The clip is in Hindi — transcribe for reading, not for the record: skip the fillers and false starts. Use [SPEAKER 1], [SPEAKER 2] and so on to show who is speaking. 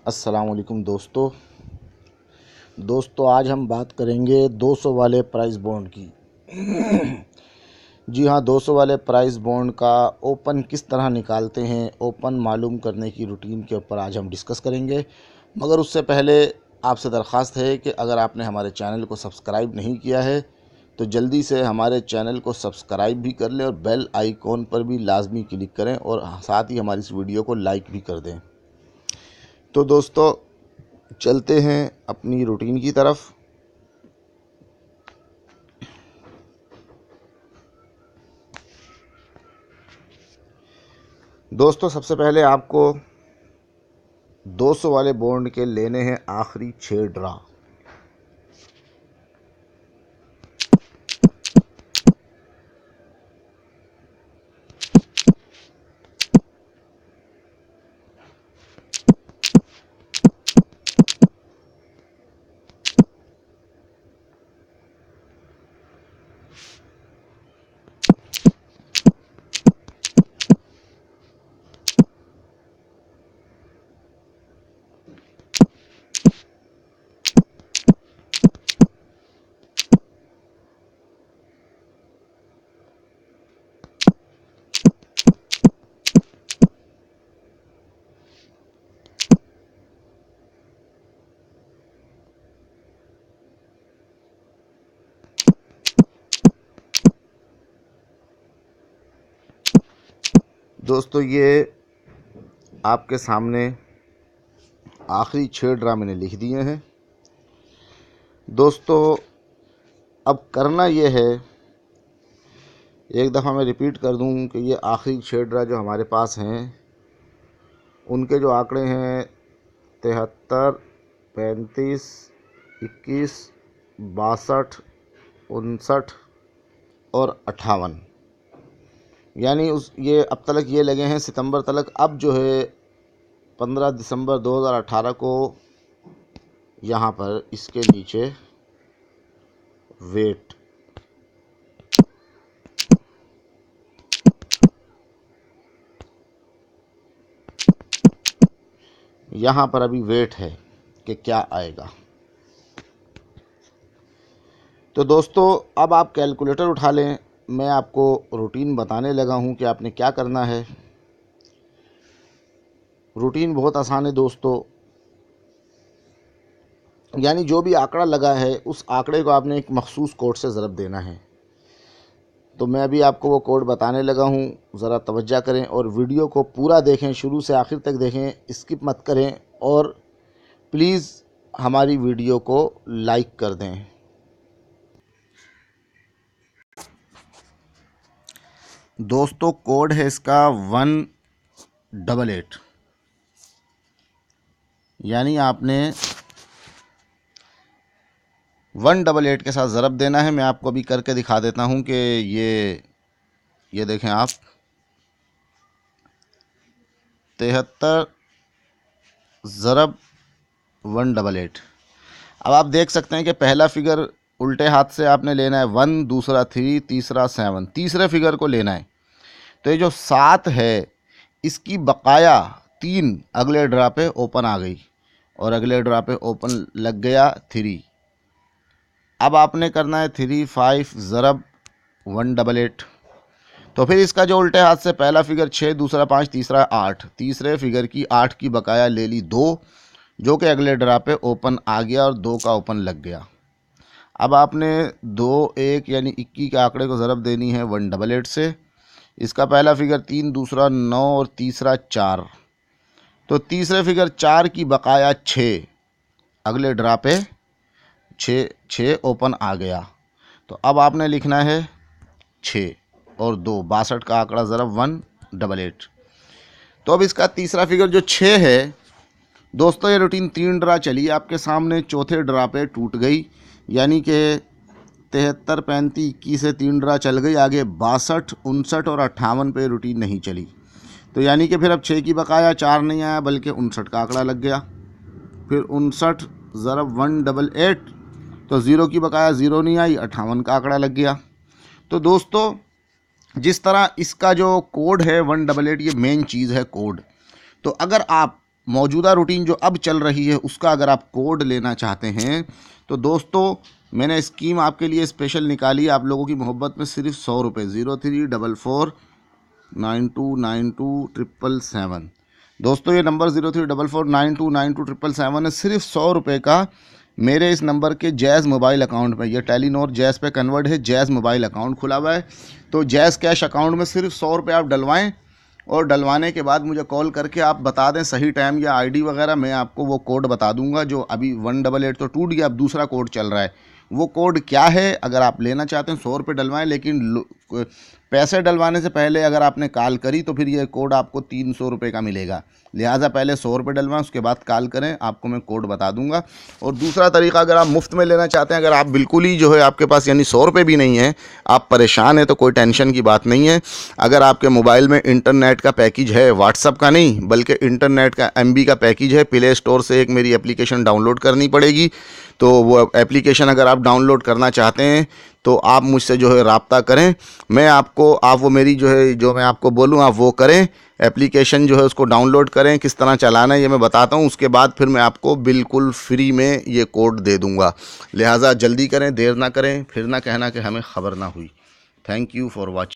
[SPEAKER 1] अस्सलाम वालेकुम दोस्तों आज हम बात करेंगे 200 वाले प्राइस बॉन्ड की। जी हाँ, 200 वाले प्राइस बॉन्ड का ओपन किस तरह निकालते हैं, ओपन मालूम करने की रूटीन के ऊपर आज हम डिस्कस करेंगे। मगर उससे पहले आपसे दरख्वास्त है कि अगर आपने हमारे चैनल को सब्सक्राइब नहीं किया है तो जल्दी से हमारे चैनल को सब्सक्राइब भी कर लें और बेल आइकॉन पर भी लाजमी क्लिक करें और साथ ही हमारी इस वीडियो को लाइक भी कर दें। तो दोस्तों चलते हैं अपनी रूटीन की तरफ। दोस्तों सबसे पहले आपको 200 वाले बॉन्ड के लेने हैं आखिरी 6 ड्रा। दोस्तों ये आपके सामने आखिरी 6 ड्रा मैंने लिख दिए हैं। दोस्तों अब करना ये है, एक दफ़ा मैं रिपीट कर दूं कि ये आखिरी 6 ड्रा जो हमारे पास हैं उनके जो आंकड़े हैं 73, 35, 21, 62, 59 और 58, यानी ये अब तक ये लगे हैं सितंबर तक। अब जो है 15 दिसंबर 2018 को यहाँ पर इसके नीचे वेट यहाँ पर अभी वेट है कि क्या आएगा। तो दोस्तों अब आप कैलकुलेटर उठा लें, मैं आपको रूटीन बताने लगा हूँ कि आपने क्या करना है। रूटीन बहुत आसान है दोस्तों, यानी जो भी आंकड़ा लगा है उस आंकड़े को आपने एक मखसूस कोड से ज़रब देना है। तो मैं अभी आपको वो कोड बताने लगा हूँ, ज़रा तवज्जो करें और वीडियो को पूरा देखें, शुरू से आखिर तक देखें, स्किप मत करें और प्लीज़ हमारी वीडियो को लाइक कर दें। दोस्तों कोड है इसका 188, यानी आपने 188 के साथ ज़रब देना है। मैं आपको अभी करके दिखा देता हूं कि ये देखें आप 73 ज़रब 188। अब आप देख सकते हैं कि पहला फिगर उल्टे हाथ से आपने लेना है 1, दूसरा 3, तीसरा 7, तीसरे फिगर को लेना है। तो ये जो 7 है इसकी बकाया 3 अगले ड्रा पे ओपन आ गई और अगले ड्रा पे ओपन लग गया 3। अब आपने करना है 3, 5 ज़रब 188। तो फिर इसका जो उल्टे हाथ से पहला फिगर 6, दूसरा 5, तीसरा 8, तीसरे फिगर की 8 की बकाया ले ली 2, जो कि अगले ड्रा पे ओपन आ गया और 2 का ओपन लग गया। अब आपने 2, 1 यानी 21 के आंकड़े को ज़रब देनी है 188 से। इसका पहला फिगर 3, दूसरा 9 और तीसरा 4। तो तीसरे फिगर 4 की बकाया 6, अगले ड्रा पे 6 ओपन आ गया। तो अब आपने लिखना है 6 और 2, 62 का आंकड़ा ज़रब 188। तो अब इसका तीसरा फिगर जो 6 है दोस्तों, ये रूटीन 3 ड्रा चली आपके सामने, चौथे ड्रा पे टूट गई, यानी कि 73, 35, 21 से 3 ड्रा चल गई, आगे 62, 59 और 58 पे रूटीन नहीं चली। तो यानी कि फिर अब 6 की बकाया 4 नहीं आया बल्कि 59 का आंकड़ा लग गया। फिर 59 ज़रब 188, तो 0 की बकाया 0 नहीं आई, 58 का आंकड़ा लग गया। तो दोस्तों जिस तरह इसका जो कोड है 188, ये मेन चीज़ है कोड। तो अगर आप मौजूदा रूटीन जो अब चल रही है उसका अगर आप कोड लेना चाहते हैं तो दोस्तों मैंने स्कीम आपके लिए स्पेशल निकाली आप लोगों की मोहब्बत में, सिर्फ 100 रुपये। 0344929277। दोस्तों ये नंबर 0344929277 है, सिर्फ 100 रुपये का मेरे इस नंबर के जैज़ मोबाइल अकाउंट में। ये टेलीनॉर जैज़ पे कन्वर्ट है, जैज़ मोबाइल अकाउंट खुला हुआ है। तो जैज़ कैश अकाउंट में सिर्फ 100 रुपये आप डलवाएं और डलवाने के बाद मुझे कॉल करके आप बता दें सही टाइम या आईडी वगैरह, मैं आपको वो कोड बता दूंगा। जो अभी 188 तो टूट गया, अब दूसरा कोड चल रहा है, वो कोड क्या है अगर आप लेना चाहते हैं 100 रुपये डलवाएं। लेकिन पैसे डलवाने से पहले अगर आपने कॉल करी तो फिर ये कोड आपको 300 रुपये का मिलेगा, लिहाजा पहले 100 रुपये डलवाएं, उसके बाद कॉल करें, आपको मैं कोड बता दूंगा। और दूसरा तरीका, अगर आप मुफ्त में लेना चाहते हैं, अगर आप बिल्कुल ही जो है आपके पास यानी 100 रुपये भी नहीं है, आप परेशान हैं, तो कोई टेंशन की बात नहीं है। अगर आपके मोबाइल में इंटरनेट का पैकेज है, व्हाट्सअप का नहीं बल्कि इंटरनेट का MB का पैकेज है, प्ले स्टोर से एक मेरी एप्लीकेशन डाउनलोड करनी पड़ेगी। तो वो एप्लीकेशन अगर आप डाउनलोड करना चाहते हैं तो आप मुझसे जो है रब्ता करें, मैं आपको, आप वो मेरी जो है जो मैं आपको बोलूँ आप वो करें, एप्लीकेशन जो है उसको डाउनलोड करें। किस तरह चलाना है ये मैं बताता हूँ, उसके बाद फिर मैं आपको बिल्कुल फ्री में ये कोड दे दूँगा। लिहाजा जल्दी करें, देर ना करें, फिर ना कहना कि हमें ख़बर ना हुई। Thank you for watching.